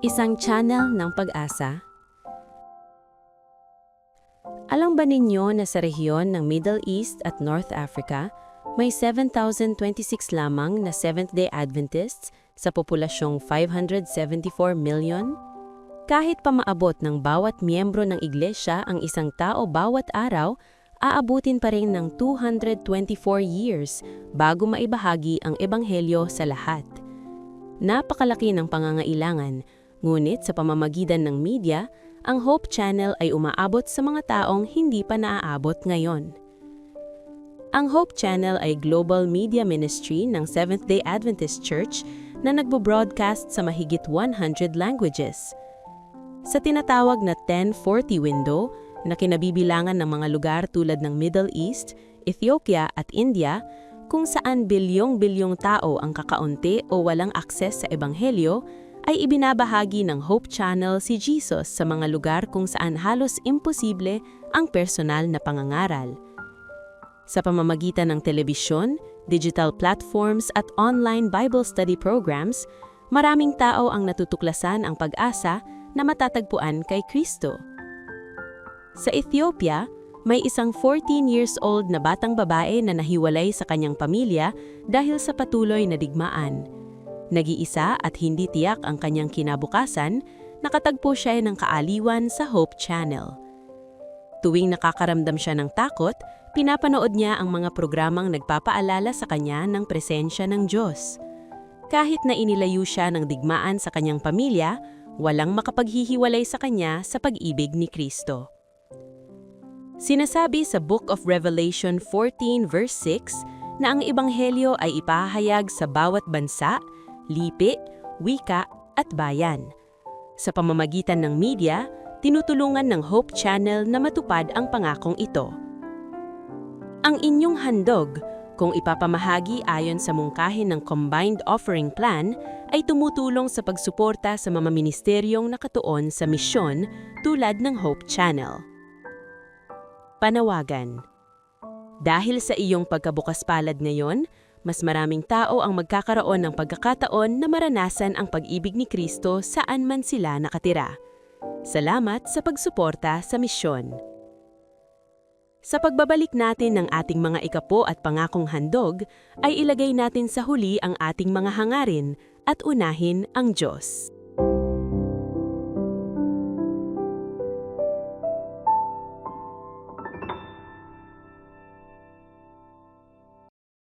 Isang channel ng pag-asa. Alam ba ninyo na sa rehiyon ng Middle East at North Africa, may 7,026 lamang na Seventh-day Adventists sa populasyong 574 million? Kahit pa maabot ng bawat miyembro ng iglesia ang isang tao bawat araw, aabutin pa rin ng 224 years bago maibahagi ang ebanghelyo sa lahat. Napakalaki ng pangangailangan, ngunit sa pamamagitan ng media, ang Hope Channel ay umaabot sa mga taong hindi pa naaabot ngayon. Ang Hope Channel ay global media ministry ng Seventh-day Adventist Church na nagbo-broadcast sa mahigit 100 languages. Sa tinatawag na 1040 window, na kinabibilangan ng mga lugar tulad ng Middle East, Ethiopia at India, kung saan bilyong-bilyong tao ang kakaunti o walang akses sa ebanghelyo, ay ibinabahagi ng Hope Channel si Jesus sa mga lugar kung saan halos imposible ang personal na pangangaral. Sa pamamagitan ng telebisyon, digital platforms at online Bible study programs, maraming tao ang natutuklasan ang pag-asa na matatagpuan kay Kristo. Sa Ethiopia, may isang 14 years old na batang babae na nahiwalay sa kanyang pamilya dahil sa patuloy na digmaan. Nag-iisa at hindi tiyak ang kanyang kinabukasan, nakatagpo siya ng kaaliwan sa Hope Channel. Tuwing nakakaramdam siya ng takot, pinapanood niya ang mga programang nagpapaalala sa kanya ng presensya ng Diyos. Kahit na inilayo siya ng digmaan sa kanyang pamilya, walang makapaghihiwalay sa kanya sa pag-ibig ni Kristo. Sinasabi sa Book of Revelation 14 verse 6 na ang ebanghelyo ay ipahayag sa bawat bansa, lipi, wika at bayan. Sa pamamagitan ng media, tinutulungan ng Hope Channel na matupad ang pangakong ito. Ang inyong handog, kung ipapamahagi ayon sa mungkahin ng Combined Offering Plan, ay tumutulong sa pagsuporta sa mga ministeryong nakatuon sa misyon tulad ng Hope Channel. Panawagan. Dahil sa iyong pagkabukas palad ngayon, mas maraming tao ang magkakaroon ng pagkakataon na maranasan ang pag-ibig ni Kristo saan man sila nakatira. Salamat sa pagsuporta sa misyon. Sa pagbabalik natin ng ating mga ikapo at pangakong handog, ay ilagay natin sa huli ang ating mga hangarin at unahin ang Diyos.